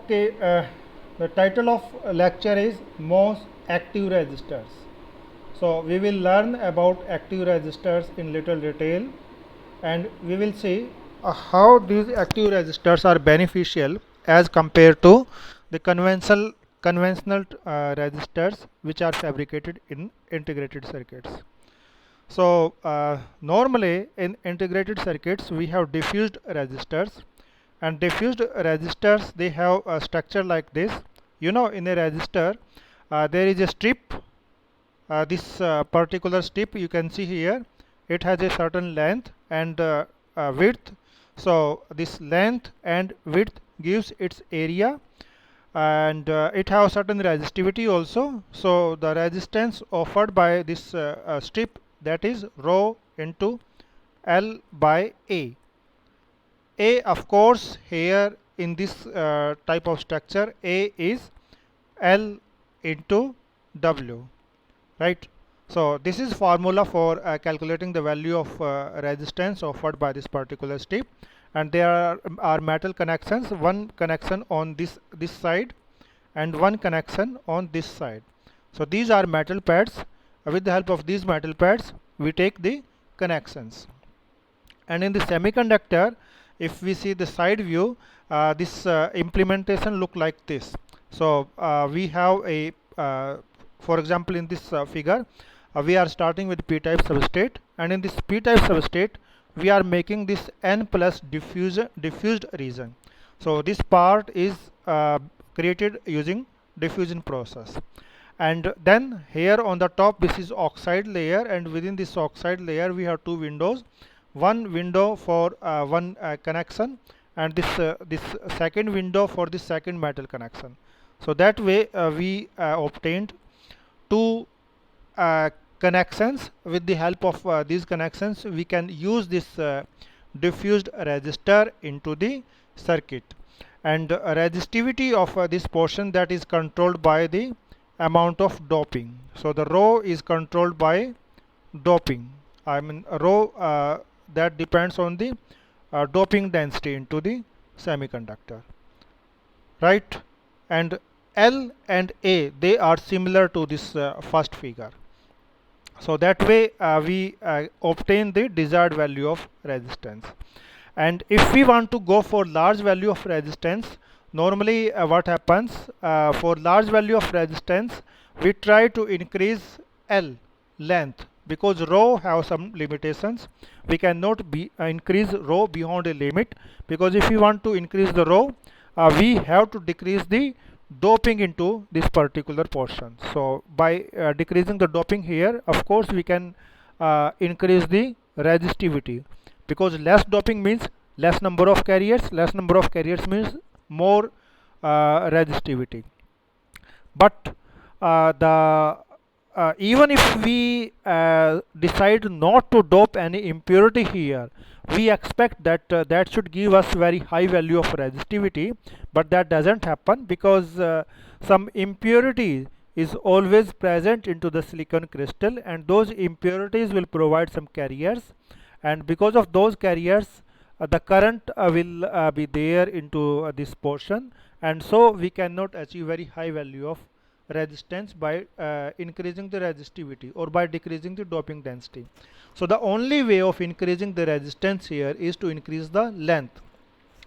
Okay, the title of lecture is most active resistors. So we will learn about active resistors in little detail, and we will see how these active resistors are beneficial as compared to the conventional resistors which are fabricated in integrated circuits. So normally in integrated circuits we have diffused resistors, and diffused resistors, they have a structure like this. You know, in a resistor there is a strip. This particular strip you can see here, it has a certain length and width. So this length and width gives its area, and it has certain resistivity also. So the resistance offered by this strip, that is rho into L by A. A, of course, here in this type of structure, A is L into W, right? So this is formula for calculating the value of resistance offered by this particular strip, and there are metal connections, one connection on this side and one connection on this side. So these are metal pads. With the help of these metal pads we take the connections. And in the semiconductor, if we see the side view, this implementation look like this. So we have a for example, in this figure we are starting with p-type substrate, and in this p-type substrate we are making this n plus diffused region. So this part is created using diffusion process. And then here on the top, this is oxide layer, and within this oxide layer we have two windows, one window for one connection, and this second window for the second metal connection. So that way we obtained two connections. With the help of these connections we can use this diffused resistor into the circuit, and resistivity of this portion, that is controlled by the amount of doping. So the rho is controlled by doping. I mean rho that depends on the doping density into the semiconductor, right? And L and A, they are similar to this first figure. So that way we obtain the desired value of resistance. And if we want to go for large value of resistance, normally what happens, for large value of resistance we try to increase L length, because rho have some limitations. We cannot increase rho beyond a limit, because if we want to increase the rho we have to decrease the doping into this particular portion. So by decreasing the doping here, of course we can increase the resistivity, because less doping means less number of carriers, less number of carriers means more resistivity. But the even if we decide not to dope any impurity here, we expect that that should give us very high value of resistivity, but that doesn't happen, because some impurity is always present into the silicon crystal, and those impurities will provide some carriers, and because of those carriers the current will be there into this portion, and so we cannot achieve very high value of resistance by increasing the resistivity or by decreasing the doping density. So the only way of increasing the resistance here is to increase the length.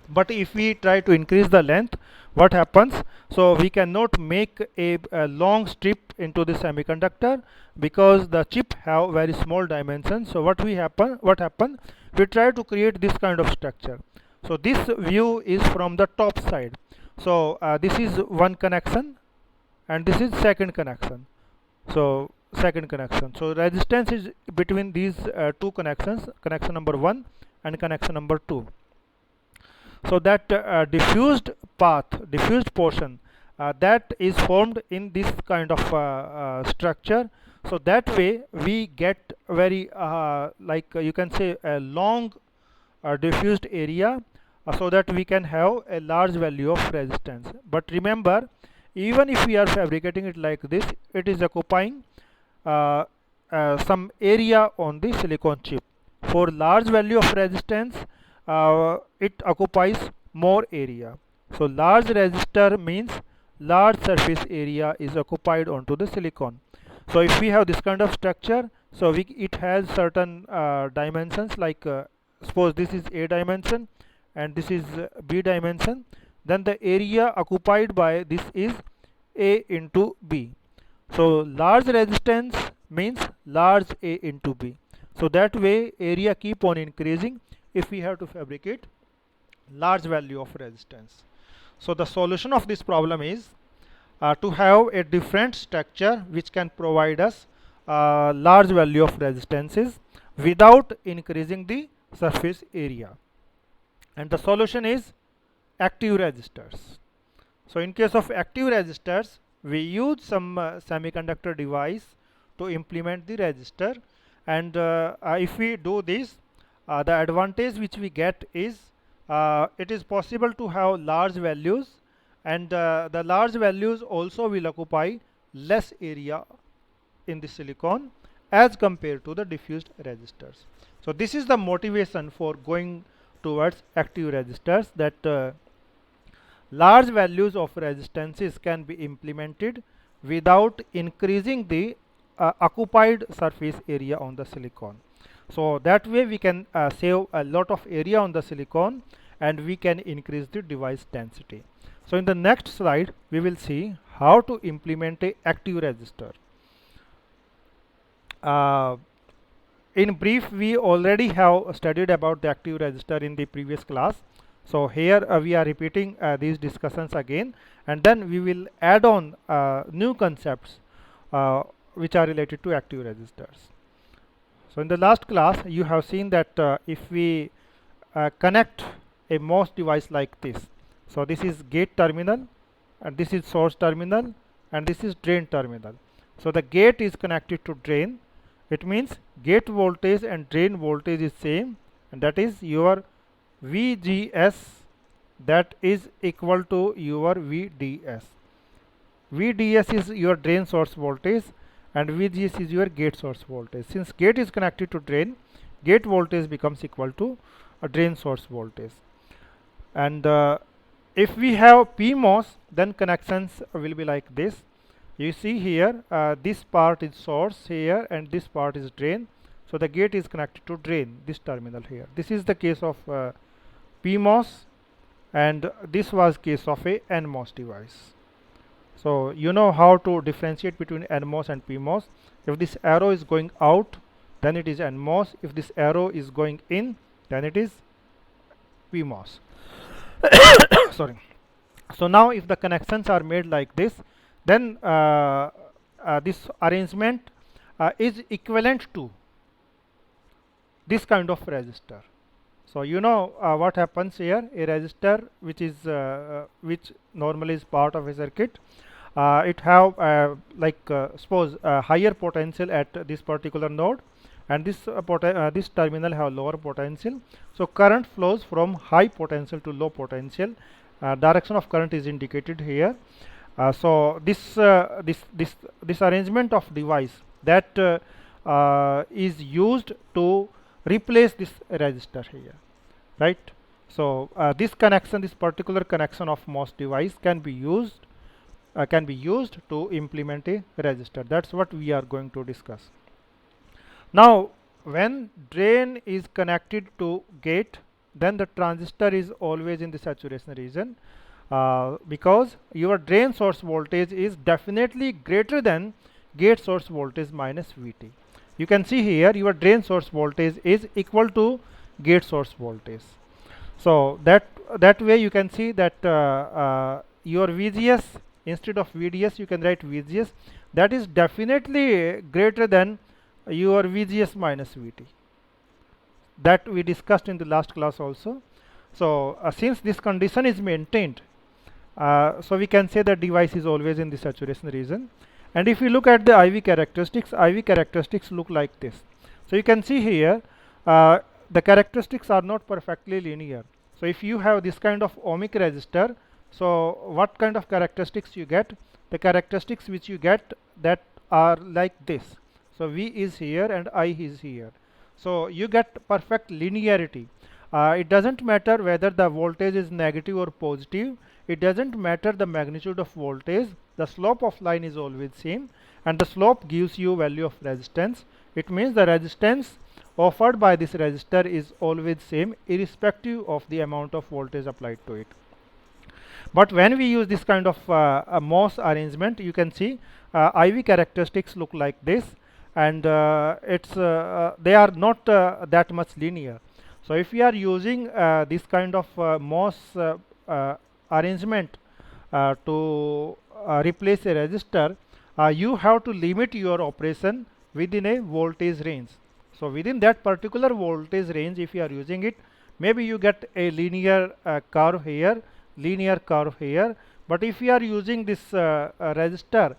But if we try to increase the length, what happens? So we cannot make a long strip into the semiconductor, because the chip have very small dimensions. So what happen? We try to create this kind of structure. So this view is from the top side. So this is one connection, and this is second connection. So second connection. So resistance is between these two connections, connection number 1 and connection number 2. So that diffused portion, that is formed in this kind of structure. So that way we get very like you can say a long diffused area, so that we can have a large value of resistance. But remember, even if we are fabricating it like this, it is occupying some area on the silicon chip. For large value of resistance it occupies more area. So large resistor means large surface area is occupied onto the silicon. So if we have this kind of structure, so it has certain dimensions, like suppose this is A dimension and this is B dimension, then the area occupied by this is A into B. So large resistance means large A into B. So that way area keep on increasing if we have to fabricate large value of resistance. So the solution of this problem is to have a different structure which can provide us large value of resistances without increasing the surface area. And the solution is active resistors. So in case of active resistors, we use some semiconductor device to implement the resistor, and if we do this, the advantage which we get is it is possible to have large values, and the large values also will occupy less area in the silicon as compared to the diffused resistors. So this is the motivation for going towards active resistors, that large values of resistances can be implemented without increasing the occupied surface area on the silicon. So that way we can save a lot of area on the silicon, and we can increase the device density. So in the next slide we will see how to implement a active resistor. In brief, we already have studied about the active resistor in the previous class. So here we are repeating these discussions again, and then we will add on new concepts which are related to active resistors. So in the last class you have seen that if we connect a MOS device like this, so this is gate terminal and this is source terminal and this is drain terminal. So the gate is connected to drain. It means gate voltage and drain voltage is same, and that is your VGS, that is equal to your VDS. VDS is your drain source voltage and VGS is your gate source voltage. Since gate is connected to drain, gate voltage becomes equal to a drain source voltage. And if we have PMOS, then connections will be like this. You see here, this part is source here and this part is drain. So the gate is connected to drain, this terminal here. This is the case of PMOS, and this was case of a NMOS device. So you know how to differentiate between NMOS and PMOS. If this arrow is going out, then it is NMOS. If this arrow is going in, then it is PMOS. Sorry. So now if the connections are made like this, then this arrangement is equivalent to this kind of resistor. So you know what happens here. A resistor which normally is part of a circuit, it have suppose higher potential at this particular node, and this terminal have lower potential. So current flows from high potential to low potential. Direction of current is indicated here. So this arrangement of device that is used to replace this resistor here, right? So this particular connection of MOS device can be used to implement a resistor. That's what we are going to discuss. Now when drain is connected to gate, then the transistor is always in the saturation region, because your drain source voltage is definitely greater than gate source voltage minus VT. You can see here your drain source voltage is equal to gate source voltage. So that way you can see that your VGS, instead of VDS you can write VGS, that is definitely greater than your VGS minus VT, that we discussed in the last class also. So since this condition is maintained, so we can say that device is always in the saturation region. And if you look at the IV characteristics look like this. So you can see here the characteristics are not perfectly linear. So if you have this kind of ohmic resistor, so what kind of characteristics you get? The characteristics which you get that are like this. So V is here and I is here. So you get perfect linearity. It doesn't matter whether the voltage is negative or positive. it doesn't matter the magnitude of voltage, the slope of line is always same, and the slope gives you value of resistance. It means the resistance offered by this resistor is always same irrespective of the amount of voltage applied to it. But when we use this kind of a MOS arrangement, you can see IV characteristics look like this, and they are not that much linear. So if we are using this kind of MOS arrangement to replace a resistor, you have to limit your operation within a voltage range. So within that particular voltage range, if you are using it, maybe you get a linear curve here, linear curve here. But if you are using this resistor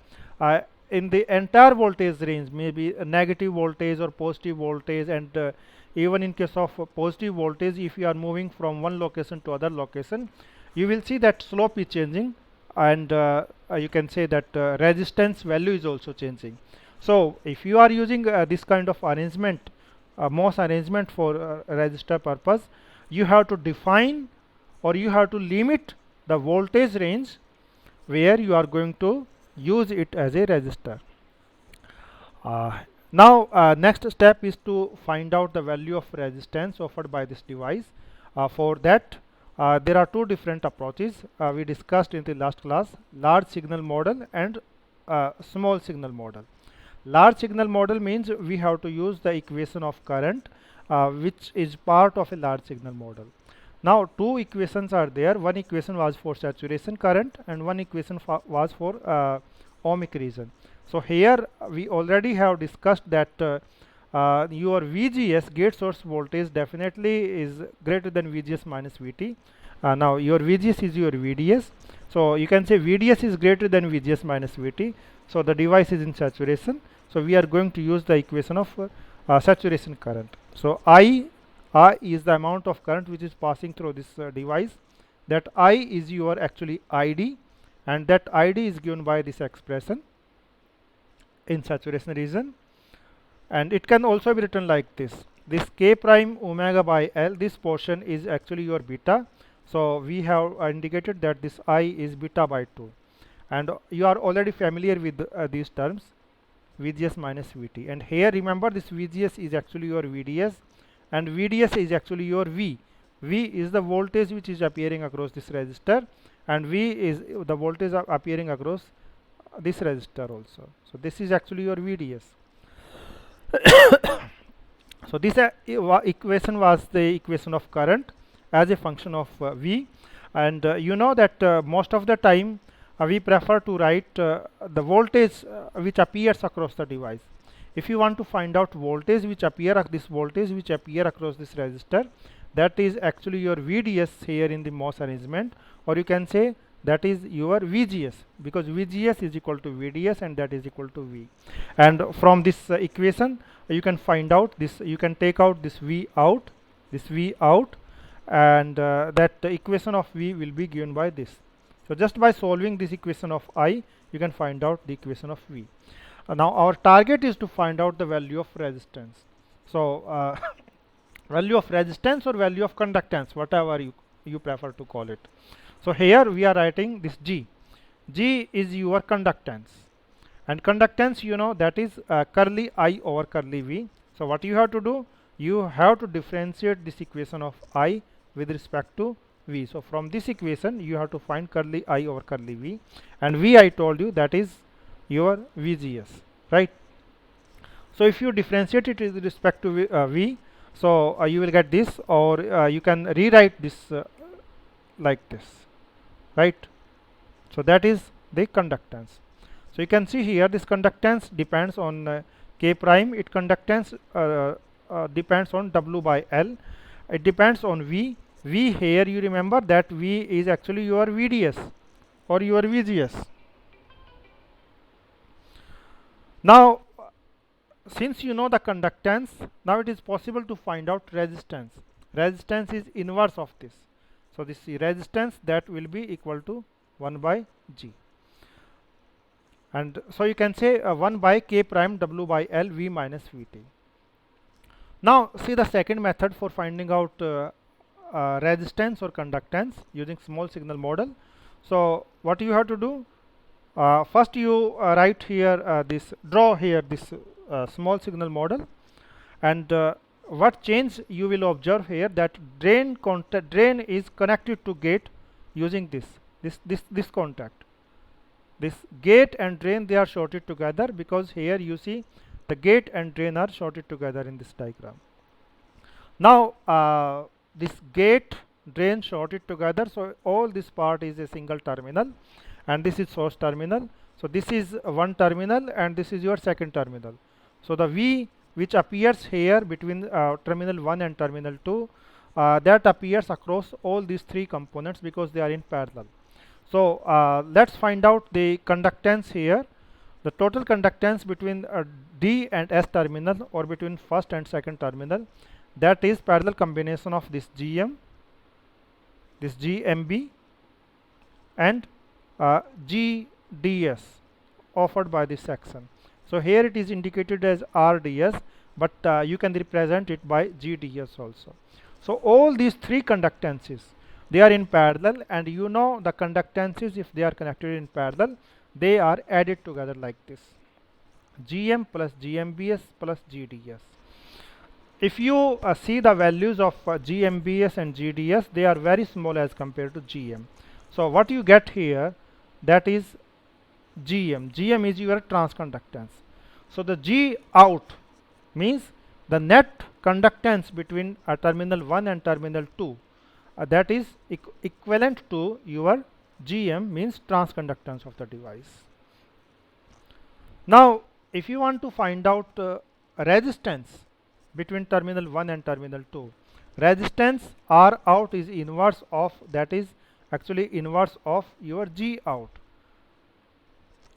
in the entire voltage range, maybe a negative voltage or positive voltage, and even in case of positive voltage, if you are moving from one location to other location, you will see that slope is changing, and you can say that resistance value is also changing. So if you are using this kind of arrangement, MOS arrangement for resistor purpose, you have to define or you have to limit the voltage range where you are going to use it as a resistor. Now next step is to find out the value of resistance offered by this device. For that, there are two different approaches we discussed in the last class: large signal model and small signal model. Large signal model means we have to use the equation of current which is part of a large signal model. Now two equations are there. One equation was for saturation current and one equation was for ohmic region. So here we already have discussed that your VGS, gate source voltage, definitely is greater than VGS minus VT. Now your VGS is your VDS, so you can say VDS is greater than VGS minus VT, so the device is in saturation. So we are going to use the equation of saturation current. So I is the amount of current which is passing through this device. That I is your actually ID, and that ID is given by this expression in saturation region, and it can also be written like this: this K prime omega by L, this portion is actually your beta. So we have indicated that this I is beta by 2, and you are already familiar with these terms, VGS minus VT. And here remember, this VGS is actually your VDS and VDS is actually your V. V is the voltage which is appearing across this resistor, and V is the voltage appearing across this resistor also. So this is actually your VDS. So this equation was the equation of current as a function of V, and you know that most of the time we prefer to write the voltage which appears across the device. If you want to find out voltage which appear across this resistor, that is actually your VDS here in the MOS arrangement, or you can say that is your VGS, because VGS is equal to VDS and that is equal to V. And from this equation you can find out this, you can take out this V out, and that equation of V will be given by this. So just by solving this equation of I, you can find out the equation of V. Now our target is to find out the value of resistance. So value of resistance or value of conductance, whatever you prefer to call it. So here we are writing this G. G is your conductance, and conductance, you know, that is curly I over curly V. So what you have to do, you have to differentiate this equation of I with respect to V. So from this equation you have to find curly I over curly V, and V, I told you, that is your VGS, right? So if you differentiate it with respect to V, so you will get this, or you can rewrite this like this, right? So that is the conductance. So you can see here this conductance depends on K prime, it conductance depends on W by L, it depends on V. V here, you remember that V is actually your VDS or your VGS. Now since you know the conductance, now it is possible to find out resistance. Resistance is inverse of this. So this resistance, that will be equal to 1 by G. And so you can say 1 by K prime W by L V minus VT. Now see the second method for finding out resistance or conductance using small signal model. So what you have to do, first you write here draw here this small signal model, and what change you will observe here, that drain is connected to gate using this contact. This gate and drain, they are shorted together, because here you see the gate and drain are shorted together in this diagram. Now this gate drain shorted together, so all this part is a single terminal, and this is source terminal. So this is one terminal and this is your second terminal. So the V which appears here between terminal 1 and terminal 2, that appears across all these three components because they are in parallel. So let's find out the conductance here. The total conductance between D and S terminal, or between first and second terminal, that is parallel combination of this GM, this GMB, and GDS offered by this section. So here it is indicated as RDS, but you can represent it by GDS also. So all these three conductances, they are in parallel, and you know the conductances, if they are connected in parallel, they are added together like this: GM plus GMBS plus GDS. If you see the values of GMBS and GDS, they are very small as compared to GM. So what you get here, that is GM. GM is your transconductance. So the G out means the net conductance between terminal 1 and terminal 2, that is equivalent to your GM, means transconductance of the device. Now if you want to find out resistance between terminal 1 and terminal 2, resistance R out is inverse of, that is actually inverse of your G out,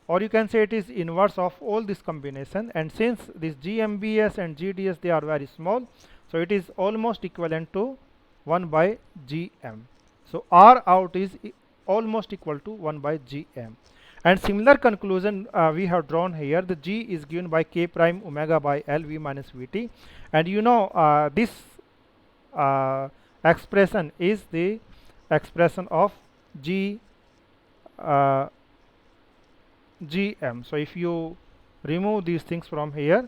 or you can say it is inverse of all this combination. And since this GMBS and GDS, they are very small, so it is almost equivalent to 1 by GM. So R out is almost equal to 1 by GM. And similar conclusion we have drawn here. The G is given by K prime omega by L V minus Vt, and you know this expression is the expression of G GM. So if you remove these things from here,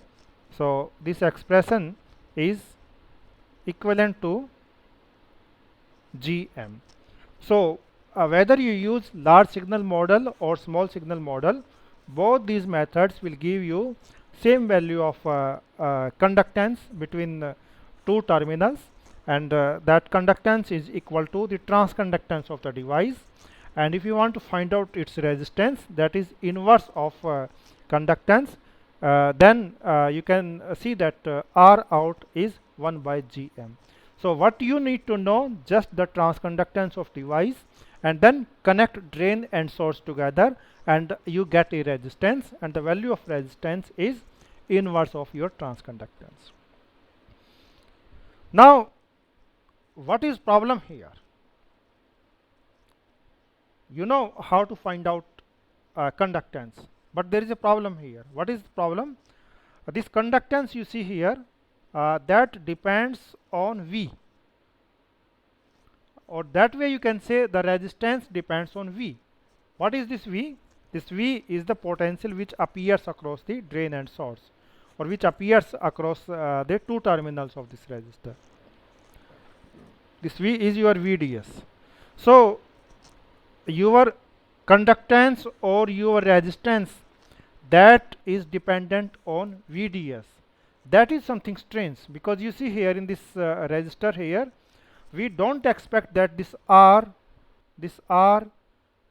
so this expression is equivalent to GM. So whether you use large signal model or small signal model, both these methods will give you same value of conductance between two terminals, and that conductance is equal to the transconductance of the device. And if you want to find out its resistance, that is inverse of conductance, then you can see that R out is 1 by GM. So what you need to know, just the transconductance of device, and then connect drain and source together, and you get a resistance, and the value of resistance is inverse of your transconductance. Now what is problem here? You know how to find out conductance, but there is a problem here. What is the problem? This conductance you see here, that depends on V, or that way you can say the resistance depends on V. What is this V? This V is the potential which appears across the drain and source, or which appears across the two terminals of this resistor. This V is your VDS. So your conductance or your resistance, that is dependent on VDS. That is something strange, because you see here in this resistor here, we don't expect that this R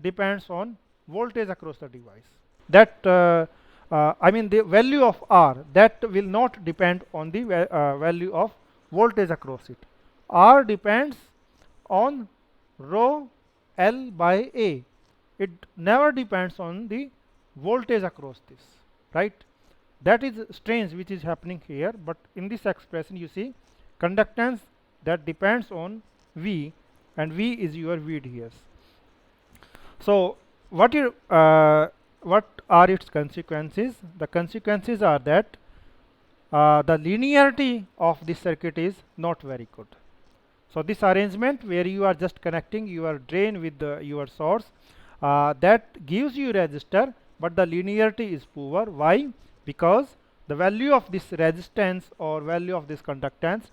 depends on voltage across the device. That I mean the value of R, that will not depend on the value of voltage across it. R depends on rho L by A. It never depends on the voltage across this, right? That is strange which is happening here, but in this expression you see conductance that depends on V, and V is your VDS. So what are its consequences? The consequences are that the linearity of this circuit is not very good. So this arrangement where you are just connecting your drain with your source, that gives you resistor, but the linearity is poor. Why? Because the value of this resistance or value of this conductance,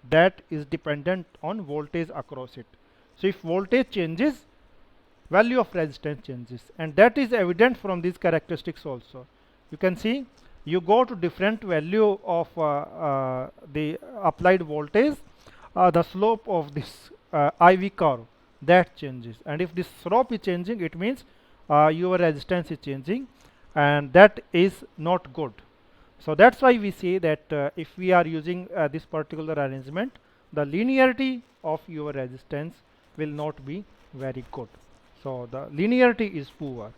that is dependent on voltage across it. So if voltage changes, value of resistance changes, and that is evident from these characteristics also. You can see, you go to different value of the applied voltage, the slope of this IV curve, that changes, and if this slope is changing, it means your resistance is changing, and that is not good. So that's why we say that if we are using this particular arrangement, the linearity of your resistance will not be very good. So the linearity is poor.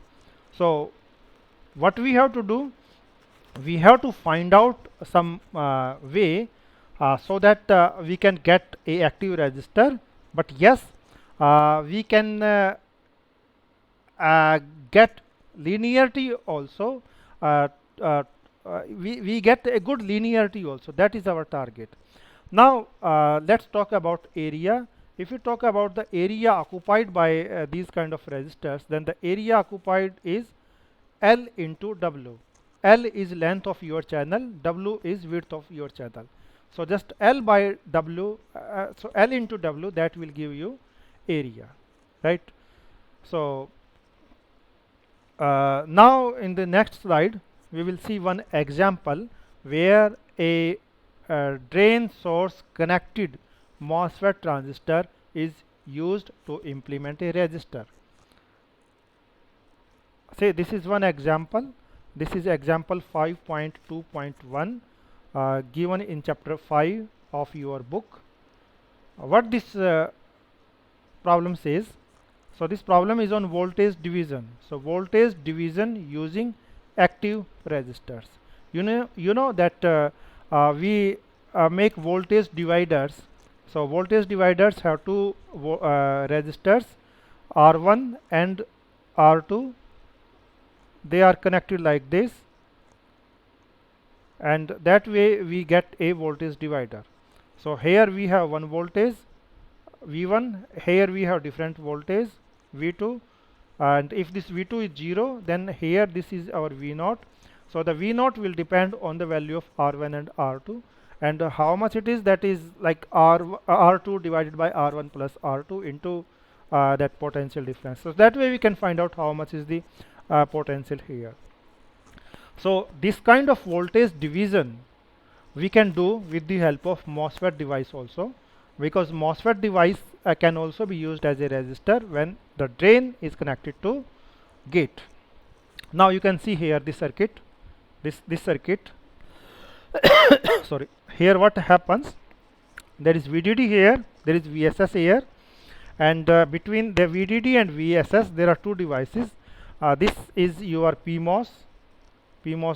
So what we have to do, we have to find out some way so that we can get a active resistor. But yes, we can get linearity also. uh, uh, we get a good linearity also. That is our target. Now let's talk about area. If you talk about the area occupied by these kind of resistors, then the area occupied is L into W. L is length of your channel, W is width of your channel. So just L by W, so L into W, that will give you area, right? So now in the next slide, we will see one example where a drain source connected MOSFET transistor is used to implement a resistor. Say this is one example. This is example 5.2.1 given in chapter 5 of your book. What this problem says, so this problem is on voltage division. So voltage division using active resistors. You know that we make voltage dividers. So voltage dividers have two resistors, R1 and R2. They are connected like this, and that way we get a voltage divider. So here we have one voltage V1, here we have different voltage V2, and if this V2 is 0, then here this is our V0. So the V0 will depend on the value of R1 and R2, and how much it is, that is like R2 divided by R1 plus R2 into that potential difference. So that way we can find out how much is the potential here. So this kind of voltage division we can do with the help of MOSFET device also, because MOSFET device can also be used as a resistor when the drain is connected to gate. Now you can see here the circuit, this circuit. Sorry, here what happens, there is VDD here, there is VSS here, and between the VDD and VSS there are two devices. This is your PMOS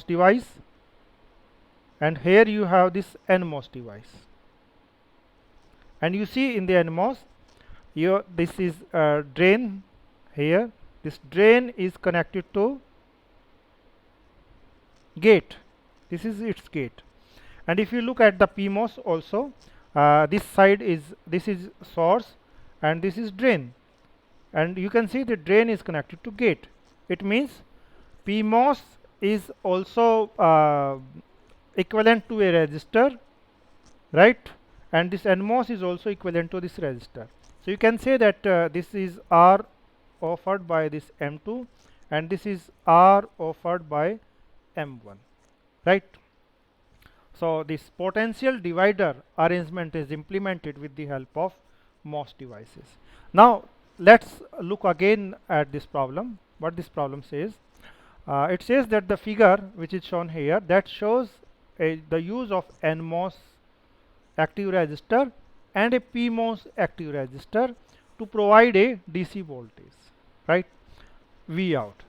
device, and here you have this NMOS device. And you see in the NMOS, this is drain here. This drain is connected to gate. This is its gate. And if you look at the PMOS also, this side is, this is source and this is drain. And you can see the drain is connected to gate. It means PMOS is also equivalent to a resistor, right? And this NMOS is also equivalent to this resistor. So you can say that this is R offered by this M2 and this is R offered by M1, right? So this potential divider arrangement is implemented with the help of MOS devices. Now let's look again at this problem. What this problem says, it says that the figure which is shown here, that shows the use of NMOS active resistor and a PMOS active resistor to provide a DC voltage, right? V out.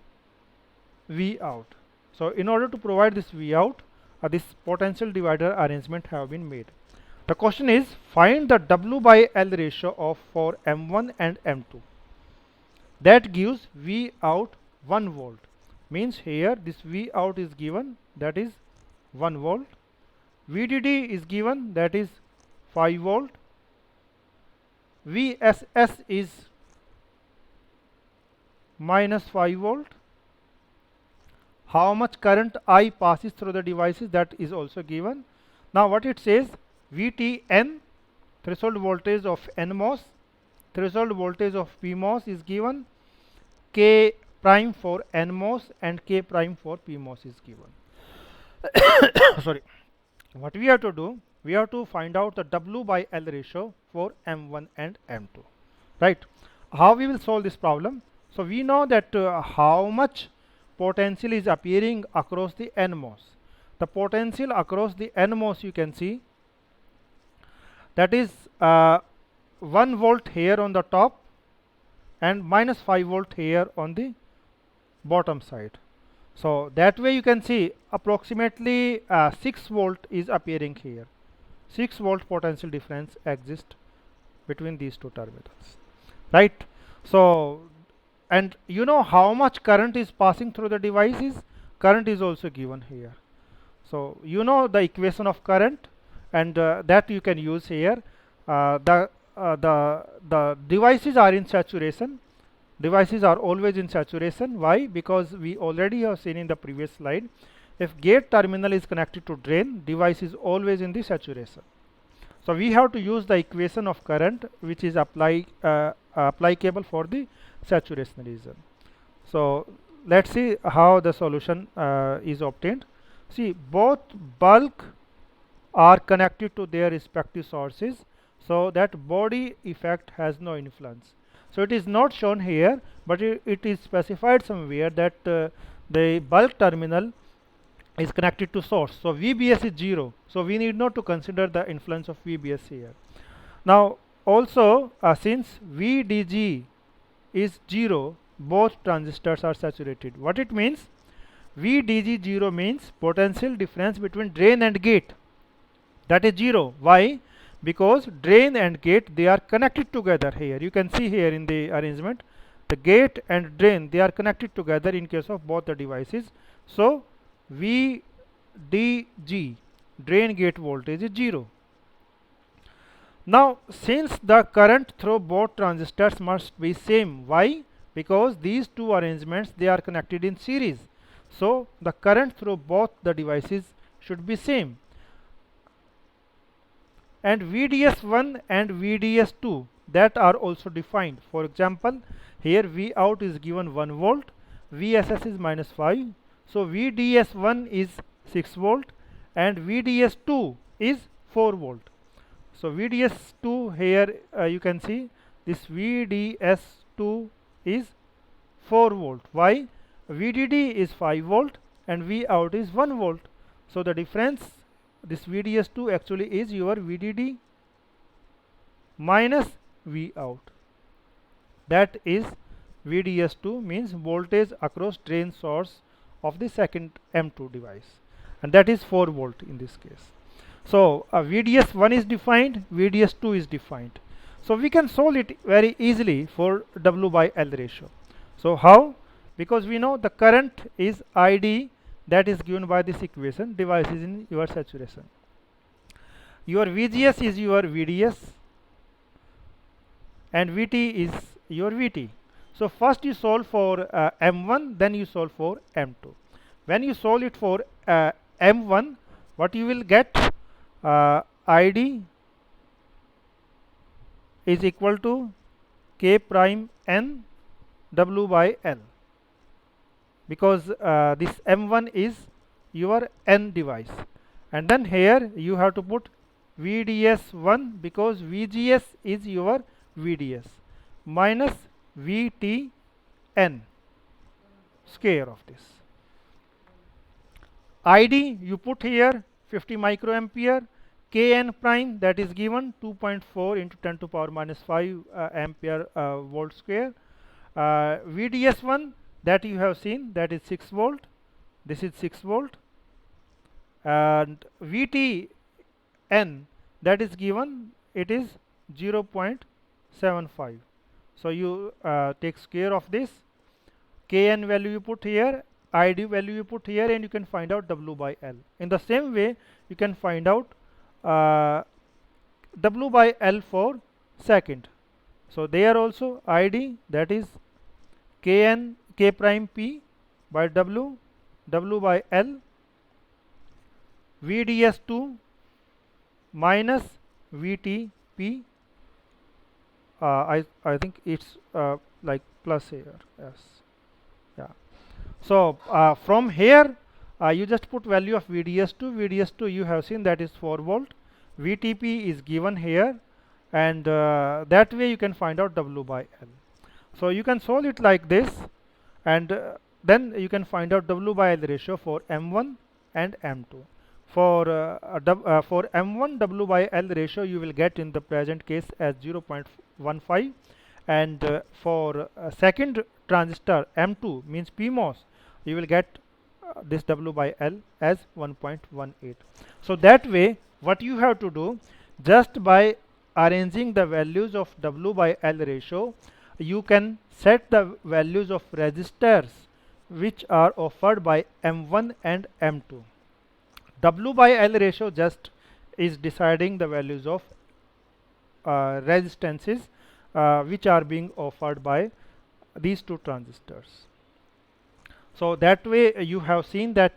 So in order to provide this V out, this potential divider arrangement have been made. The question is, find the W by L ratio of for M1 and M2. That gives V out 1 volt. Means here this V out is given, that is 1 volt. VDD is given, that is 5 volt. VSS is minus 5 volt. How much current I passes through the devices, that is also given. Now what it says, VTN, threshold voltage of NMOS, threshold voltage of PMOS is given, K prime for NMOS and K prime for PMOS is given. Sorry. What we have to do, we have to find out the W by L ratio for M1 and M2, right? How we will solve this problem? So we know that how much potential is appearing across the NMOS. The potential across the NMOS, you can see, that is 1 volt here on the top and minus 5 volt here on the bottom side. So that way you can see approximately 6 volt is appearing here. 6 volt potential difference exists between these two terminals, right? So, and you know how much current is passing through the devices? Current is also given here. So you know the equation of current, and that you can use here. The devices are in saturation. Devices are always in saturation. Why? Because we already have seen in the previous slide, if gate terminal is connected to drain, device is always in the saturation. So we have to use the equation of current which is applicable for the saturation region. So let's see how the solution is obtained. See, both bulk are connected to their respective sources, so that body effect has no influence. So it is not shown here, but it is specified somewhere that the bulk terminal is connected to source. So VBS is 0. So we need not to consider the influence of VBS here. Now also since VDG is 0, both transistors are saturated. What it means? VDG 0 means potential difference between drain and gate, that is 0. Why? Because drain and gate, they are connected together here. You can see here in the arrangement, the gate and drain, they are connected together in case of both the devices. So VDG, drain gate voltage, is 0. Now since the current through both transistors must be same. Why? Because these two arrangements, they are connected in series. So the current through both the devices should be same. And VDS1 and VDS2, that are also defined. For example, here V out is given 1 volt, VSS is minus 5. So VDS1 is 6 volt and VDS2 is 4 volt. So VDS2 here you can see this VDS2 is 4 volt. Why? VDD is 5 volt and V out is 1 volt. So the difference, this VDS2 actually is your VDD minus V out. That is VDS2 means voltage across drain source of the second M2 device, and that is 4 volt in this case. So VDS1 is defined, VDS2 is defined. So we can solve it very easily for W by L ratio. So how? Because we know the current is ID, that is given by this equation, device is in your saturation. Your VGS is your VDS and VT is your VT. So first you solve for M1, then you solve for M2. When you solve it for M1, what you will get? ID is equal to K prime N W by L, because this M1 is your N device, and then here you have to put VDS1 because VGS is your VDS minus VTN, square of this. ID you put here 50 microampere, Kn prime, that is given 2.4 into 10 to power minus 5 ampere volt square. VDS1, that you have seen, that is 6 volt, this is 6 volt, and VTN, that is given, it is 0.75. So you take square of this, Kn value you put here, ID value you put here, and you can find out W by L. In the same way, you can find out W by L for second. So there also ID, that is Kn K prime P by W, W by L, VDS2 minus VTP. I think it's like plus here. Yes, yeah. So from here you just put value of VDS2. VDS2 you have seen that is 4 volt. VTP is given here, and that way you can find out W by L. So you can solve it like this, and then you can find out W by L ratio for M1 and M2. For M1 W by L ratio you will get in the present case as 0.15, and for second transistor M2 means PMOS, you will get this W by L as 1.18. So that way what you have to do, just by arranging the values of W by L ratio, you can set the values of resistors which are offered by M1 and M2. W by L ratio just is deciding the values of resistances which are being offered by these two transistors. So that way you have seen that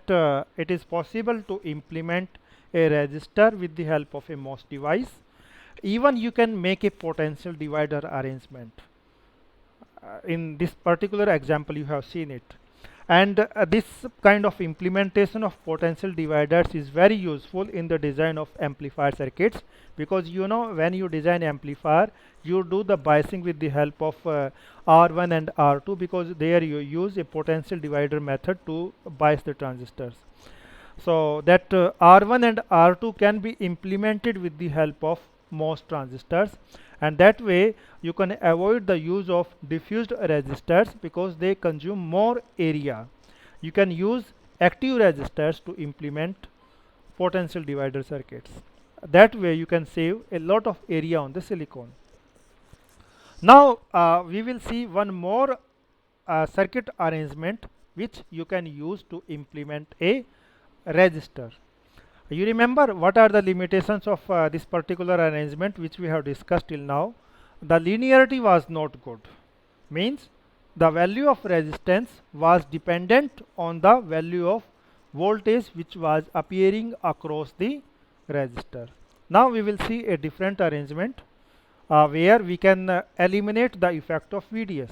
it is possible to implement a resistor with the help of a MOS device. Even you can make a potential divider arrangement. In this particular example you have seen it, and this kind of implementation of potential dividers is very useful in the design of amplifier circuits, because you know when you design amplifier you do the biasing with the help of R1 and R2, because there you use a potential divider method to bias the transistors. So that R1 and R2 can be implemented with the help of MOS transistors, and that way you can avoid the use of diffused resistors because they consume more area. You can use active resistors to implement potential divider circuits. That way you can save a lot of area on the silicon. Now we will see one more circuit arrangement which you can use to implement a resistor. You remember what are the limitations of this particular arrangement which we have discussed till now? The linearity was not good, means the value of resistance was dependent on the value of voltage which was appearing across the resistor. Now we will see a different arrangement where we can eliminate the effect of VDS.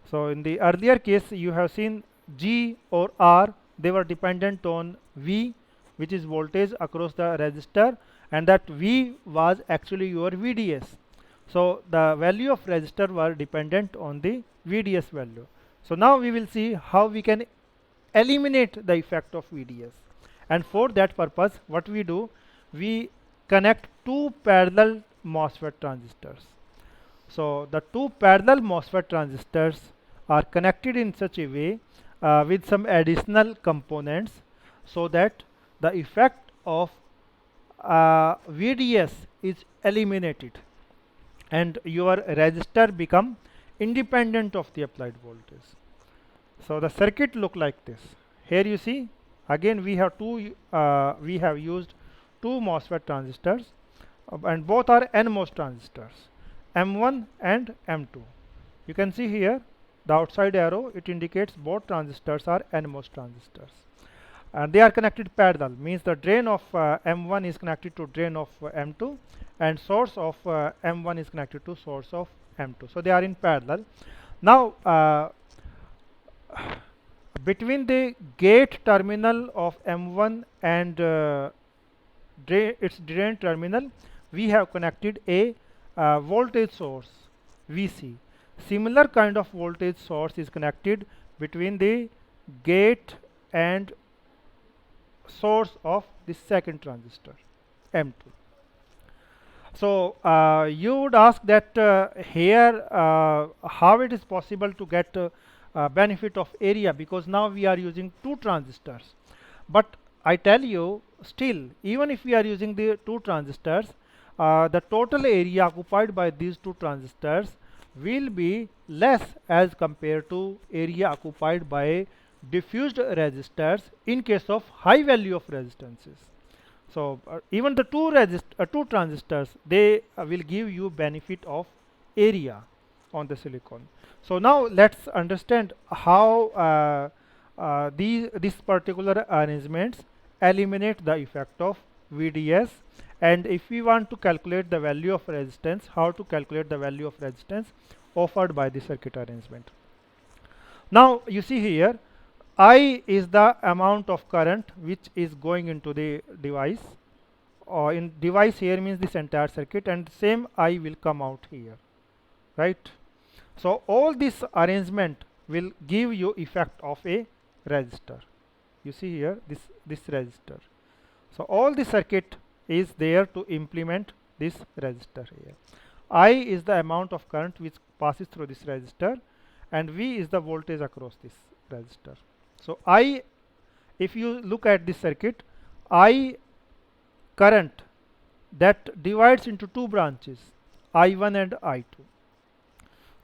So in the earlier case you have seen G or R, they were dependent on V, which is voltage across the resistor, and that V was actually your VDS. So the value of resistor were dependent on the VDS value. So now we will see how we can eliminate the effect of VDS, and for that purpose what we do, we connect two parallel MOSFET transistors. So the two parallel MOSFET transistors are connected in such a way with some additional components, so that the effect of VDS is eliminated and your resistor become independent of the applied voltage. So the circuit look like this. Here you see again we have used two MOSFET transistors, and both are NMOS transistors, M1 and M2. You can see here the outside arrow, it indicates both transistors are NMOS transistors, and they are connected parallel, means the drain of M1 is connected to drain of M2, and source of M1 is connected to source of M2. So they are in parallel. Now between the gate terminal of M1 and its drain terminal, we have connected a voltage source VC. Similar kind of voltage source is connected between the gate and source of the second transistor M2. So you would ask that here how it is possible to get benefit of area, because now we are using two transistors. But I tell you, still even if we are using the two transistors, the total area occupied by these two transistors will be less as compared to area occupied by diffused resistors in case of high value of resistances. So even the two transistors, they will give you benefit of area on the silicon. So now let's understand how this particular arrangements eliminate the effect of VDS, and if we want to calculate the value of resistance, how to calculate the value of resistance offered by the circuit arrangement. Now you see here, I is the amount of current which is going into the device, or in device here means this entire circuit, and same I will come out here, right? So all this arrangement will give you effect of a resistor. You see here this resistor. So all the circuit is there to implement this resistor here. I is the amount of current which passes through this resistor, and V is the voltage across this resistor. So I, if you look at this circuit, I current that divides into two branches, I1 and I2.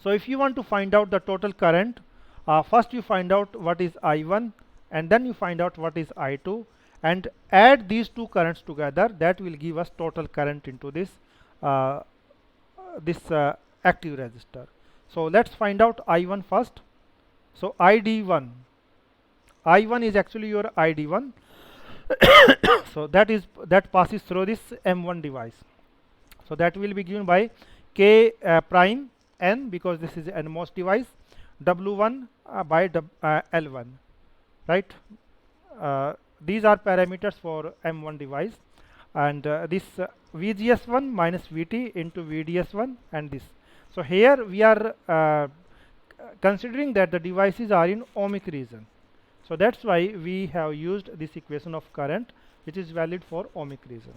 So if you want to find out the total current, first you find out what is I1, and then you find out what is I2, and add these two currents together. That will give us total current into this uh, active resistor. So let's find out I1 first. So ID1, I1 is actually your ID1. So that passes through this M1 device. So that will be given by K prime N, because this is NMOS device, W1 by L1, right? These are parameters for M1 device, and this VGS1 minus VT into VDS1 and this. So here we are considering that the devices are in ohmic region. So that's why we have used this equation of current, which is valid for ohmic region.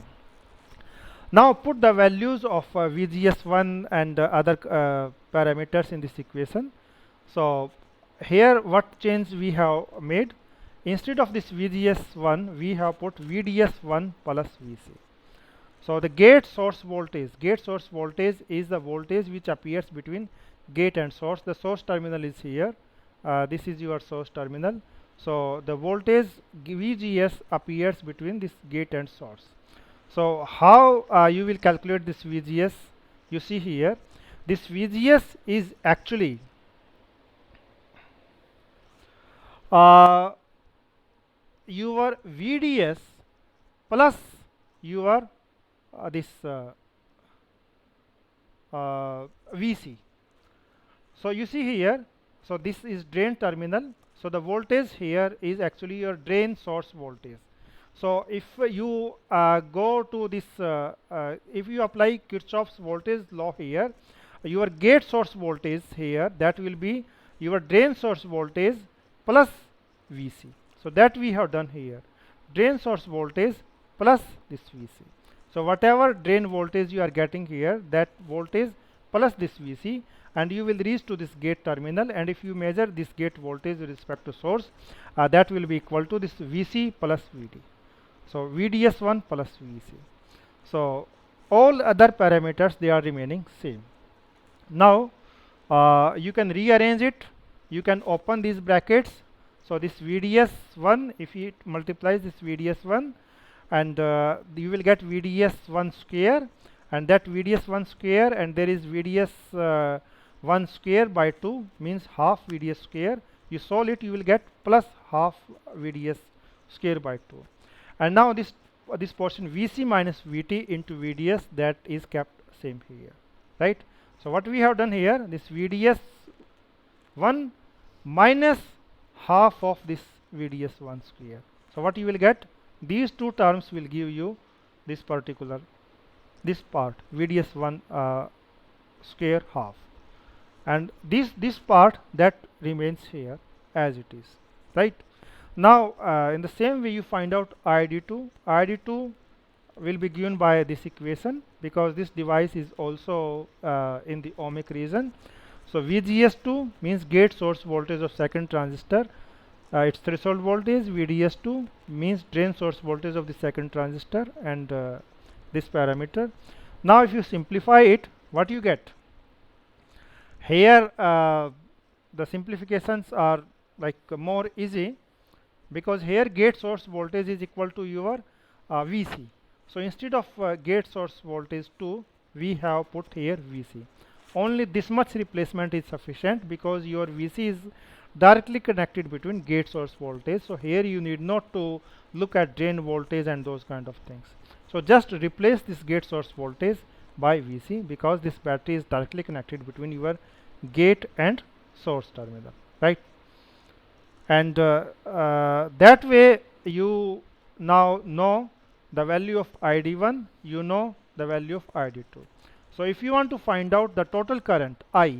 Now put the values of VGS1 and other parameters in this equation. So here what change we have made? Instead of this VGS1, we have put VDS1 plus VC. So the gate source voltage is the voltage which appears between gate and source. The source terminal is here. This is your source terminal. So the voltage VGS appears between this gate and source. So how you will calculate this VGS? You see here, this VGS is actually your VDS plus your this VC. So you see here, so this is drain terminal. So the voltage here is actually your drain source voltage. So if you go to this, if you apply Kirchhoff's voltage law here, your gate source voltage here, that will be your drain source voltage plus VC. So that we have done here, drain source voltage plus this VC. So whatever drain voltage you are getting here, that voltage plus this VC, and you will reach to this gate terminal, and if you measure this gate voltage with respect to source, that will be equal to this VC plus VD. So VDS1 plus VC. So all other parameters, they are remaining same. Now you can rearrange it. You can open these brackets. So this VDS1, if it multiplies this VDS1, and you will get VDS1 square, and that VDS1 square, and there is VDS1 square by 2, means half VDS square. You solve it, you will get plus half VDS square by 2. And now this portion VC minus VT into VDS, that is kept same here, right? So what we have done here, this VDS1 minus half of this VDS1 square. So what you will get, these two terms will give you this particular, this part VDS1 square half, and this part that remains here as it is, right? Now in the same way you find out ID2. ID2 will be given by this equation, because this device is also in the ohmic region. So VGS2 means gate source voltage of second transistor, its threshold voltage. VDS2 means drain source voltage of the second transistor, and this parameter. Now if you simplify it, what you get here, the simplifications are like more easy, because here gate source voltage is equal to your VC. So instead of gate source voltage 2, we have put here VC. only this much replacement is sufficient because your VC is directly connected between gate source voltage. So here you need not to look at drain voltage and those kind of things. So just replace this gate source voltage by VC because this battery is directly connected between your gate and source terminal, right? And that way you now know the value of ID1, you know the value of ID2. So if you want to find out the total current I,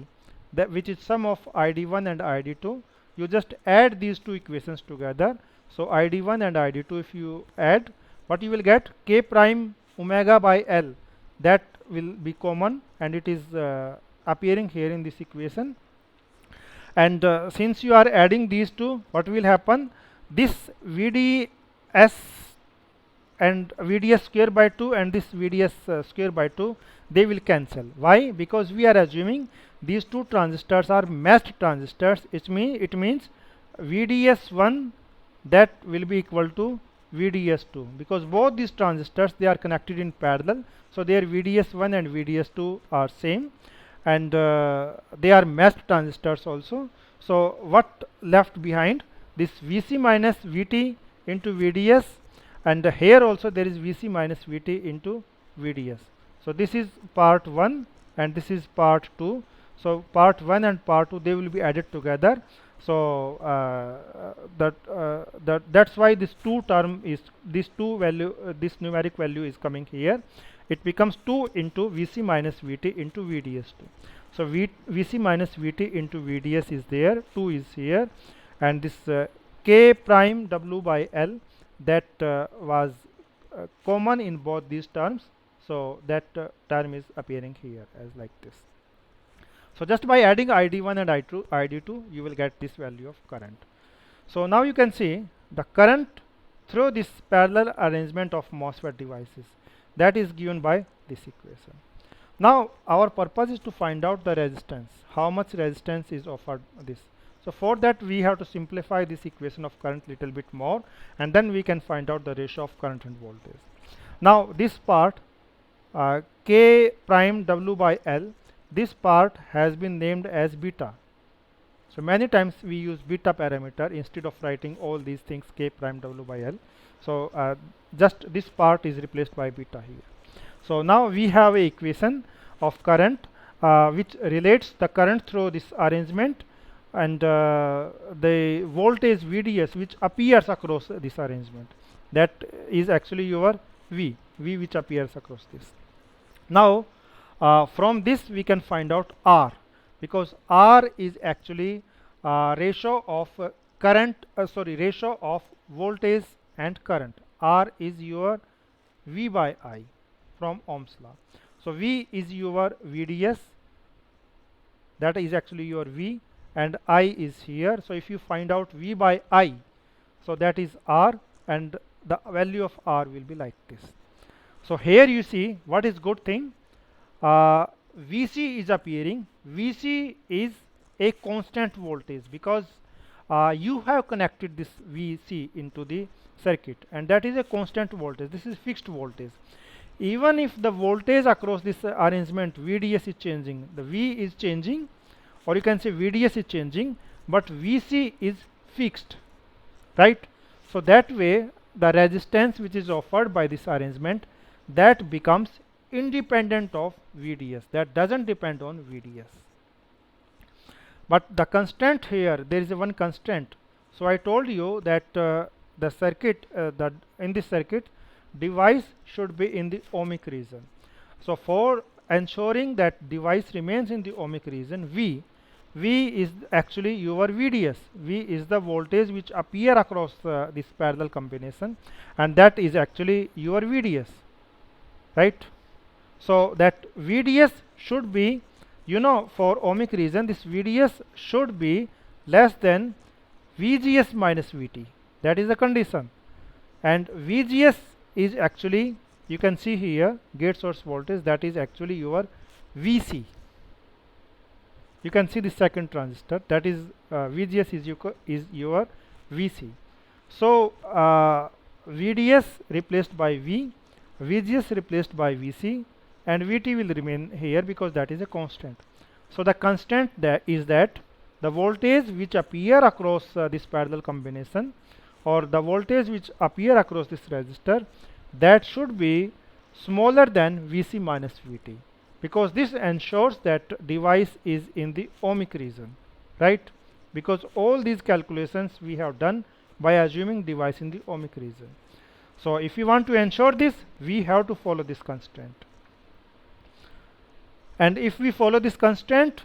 that which is sum of ID1 and ID2, you just add these two equations together. So ID1 and ID2, if you add, what you will get? K prime omega by L, that will be common, and it is appearing here in this equation. And since you are adding these two, what will happen? This VDS and VDS square by 2 and this VDS square by 2, they will cancel. Why? Because we are assuming these two transistors are matched transistors. It means VDS1 that will be equal to VDS2, because both these transistors, they are connected in parallel. So their VDS1 and VDS2 are same, and they are matched transistors also. So what left behind? This VC minus VT into VDS, and here also there is VC minus VT into VDS. So this is part 1 and this is part 2. So part 1 and part 2, they will be added together. So that's why this this numeric value is coming here. It becomes 2 into VC minus VT into VDS2. So VC minus VT into VDS is there, 2 is here, and this K prime W by L, that was common in both these terms. So that term is appearing here as like this. So just by adding ID1 and ID2, you will get this value of current. So now you can see the current through this parallel arrangement of MOSFET devices, that is given by this equation. Now our purpose is to find out the resistance, how much resistance is offered this. So for that we have to simplify this equation of current little bit more, and then we can find out the ratio of current and voltage. Now this part K prime W by L, this part has been named as beta. So many times we use beta parameter instead of writing all these things K prime W by L. So just this part is replaced by beta here. So now we have a equation of current which relates the current through this arrangement and the voltage VDS which appears across this arrangement. That is actually your V which appears across this. Now from this we can find out R, because R is actually ratio of ratio of voltage and current. R is your V by I from Ohm's law. So V is your VDS, that is actually your V, and I is here. So if you find out V by I, so that is R, and the value of R will be like this. So here you see what is good thing. VC is appearing. VC is a constant voltage because you have connected this VC into the circuit, and that is a constant voltage. This is fixed voltage. Even if the voltage across this arrangement VDS is changing, the V is changing, or you can say VDS is changing, but VC is fixed, right? So that way the resistance which is offered by this arrangement, that becomes independent of VDS, that doesn't depend on VDS. But the constant here, there is one constant. So I told you that the circuit, in this circuit, device should be in the ohmic region. So for ensuring that device remains in the ohmic region, V is actually your VDS. V is the voltage which appear across this parallel combination, and that is actually your VDS, right? So that VDS should be, you know, for ohmic region, this VDS should be less than VGS minus VT. That is the condition. And VGS is actually, you can see here, gate source voltage, that is actually your VC. You can see the second transistor, that is VGS is your VC. So VDS replaced by V, VGS replaced by VC, and VT will remain here because that is a constant. So the constant that is that the voltage which appear across this parallel combination, or the voltage which appear across this resistor, that should be smaller than Vc minus Vt, because this ensures that device is in the ohmic region, right? Because all these calculations we have done by assuming device in the ohmic region. So if we want to ensure this, we have to follow this constraint. And if we follow this constraint,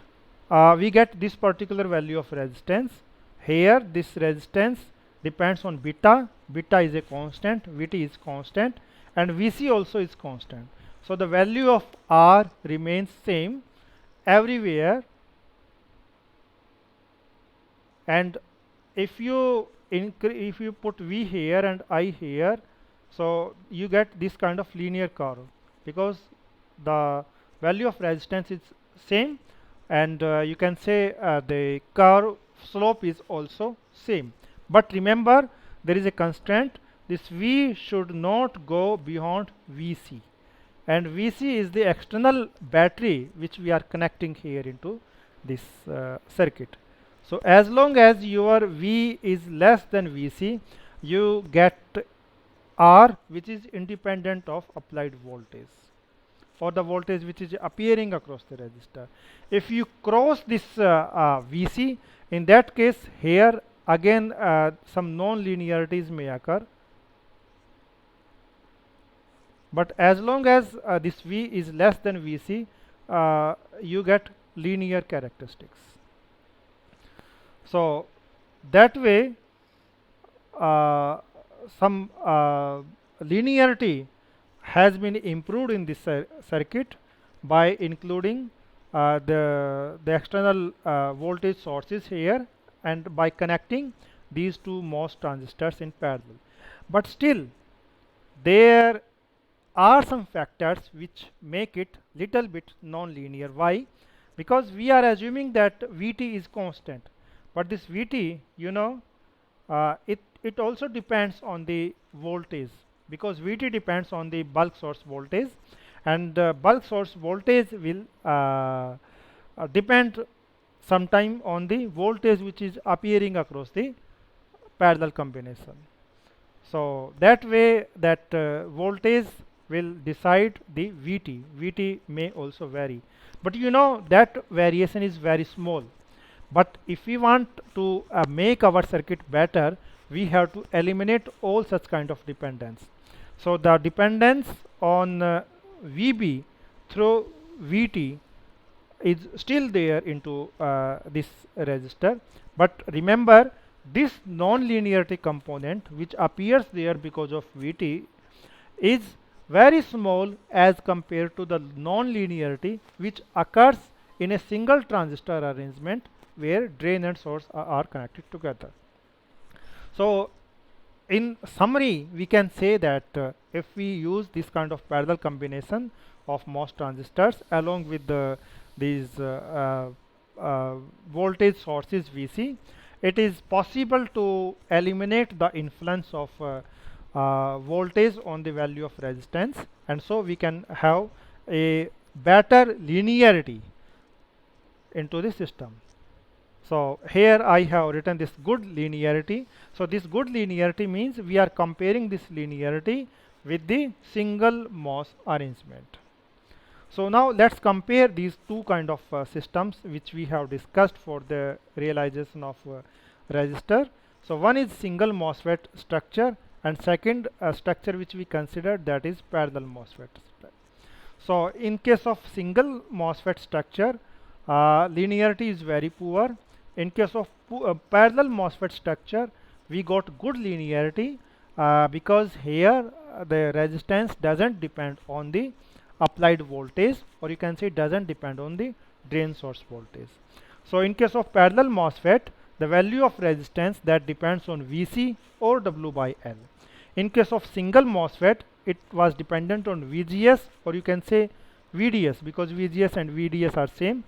we get this particular value of resistance. Here this resistance depends on beta. Beta is a constant, Vt is constant, and Vc also is constant. So the value of R remains same everywhere. And if you put V here and I here, so you get this kind of linear curve, because the value of resistance is same, and you can say the curve slope is also same. But remember, there is a constraint. This V should not go beyond Vc, and Vc is the external battery which we are connecting here into this circuit. So as long as your V is less than Vc, you get R, which is independent of applied voltage, or the voltage which is appearing across the resistor. If you cross this Vc, in that case here again some non-linearities may occur. But as long as this V is less than Vc, you get linear characteristics. So that way some linearity has been improved in this circuit by including the external voltage sources here, and by connecting these two MOS transistors in parallel. But still there are some factors which make it little bit non-linear. Why? Because we are assuming that Vt is constant, but this Vt, you know, it also depends on the voltage, because Vt depends on the bulk source voltage, and bulk source voltage will depend sometime on the voltage which is appearing across the parallel combination. So that way that voltage will decide the Vt. Vt may also vary, but you know that variation is very small. But if we want to make our circuit better, we have to eliminate all such kind of dependence. So the dependence on Vb through Vt is still there into this resistor. But remember, this non-linearity component which appears there because of Vt is very small as compared to the non-linearity which occurs in a single transistor arrangement where drain and source are connected together. So in summary, we can say that if we use this kind of parallel combination of MOS transistors along with these voltage sources Vc, it is possible to eliminate the influence of voltage on the value of resistance, and so we can have a better linearity into the system. So here I have written this good linearity. So this good linearity means we are comparing this linearity with the single MOS arrangement. So now let's compare these two kind of systems which we have discussed for the realization of resistor. So one is single MOSFET structure, and second structure which we considered, that is parallel MOSFET. So in case of single MOSFET structure, linearity is very poor. In case of parallel MOSFET structure, we got good linearity because here the resistance doesn't depend on the applied voltage, or you can say doesn't depend on the drain source voltage. So in case of parallel MOSFET, the value of resistance that depends on Vc or W by L. In case of single MOSFET, it was dependent on VGS, or you can say VDS, because VGS and VDS are same,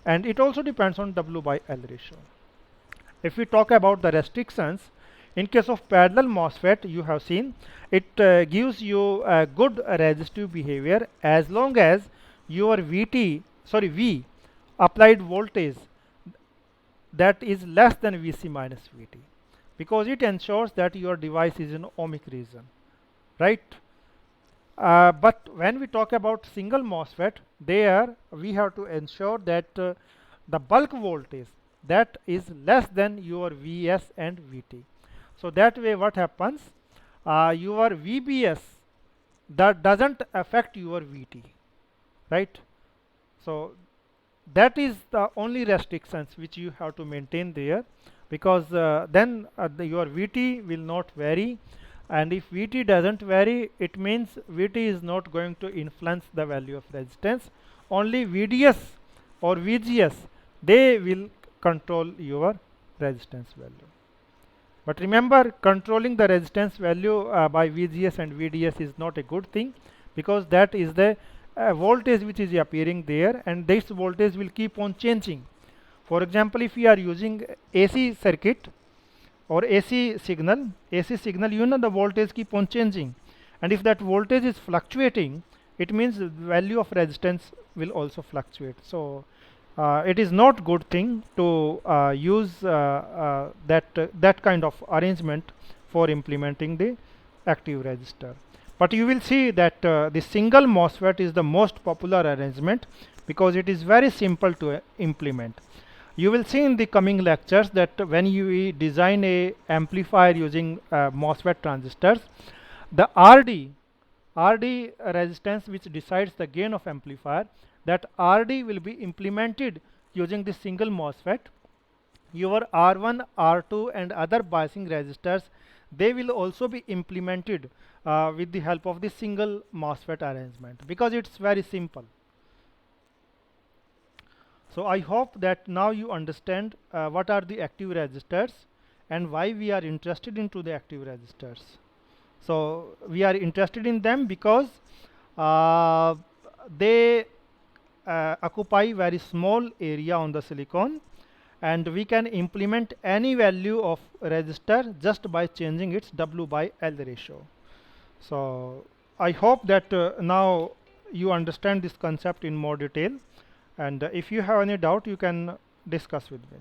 and it also depends on W by L ratio. If we talk about the restrictions, in case of parallel MOSFET, you have seen it gives you a good resistive behavior as long as your V applied voltage that is less than Vc minus Vt, because it ensures that your device is in ohmic region, right? But when we talk about single MOSFET, there we have to ensure that the bulk voltage that is less than your Vs and Vt. So that way what happens, your VBS that doesn't affect your Vt, right? So that is the only restrictions which you have to maintain there, because then your Vt will not vary, and if Vt doesn't vary, it means Vt is not going to influence the value of resistance. Only VDS or VGS, they will control your resistance value. But remember, controlling the resistance value by VGS and VDS is not a good thing, because that is the voltage which is appearing there, and this voltage will keep on changing. For example, if we are using AC circuit or AC signal, you know the voltage keep on changing, and if that voltage is fluctuating, it means the value of resistance will also fluctuate. So it is not good thing to use that kind of arrangement for implementing the active resistor. But you will see that the single MOSFET is the most popular arrangement, because it is very simple to implement. You will see in the coming lectures that when you design a amplifier using MOSFET transistors, the RD resistance which decides the gain of amplifier, that RD will be implemented using the single MOSFET. Your R1, R2 and other biasing resistors, they will also be implemented with the help of the single MOSFET arrangement, because it's very simple. So I hope that now you understand what are the active resistors and why we are interested into the active resistors. So we are interested in them because they occupy very small area on the silicon, and we can implement any value of resistor just by changing its W by L ratio. So I hope that now you understand this concept in more detail, and if you have any doubt, you can discuss with me.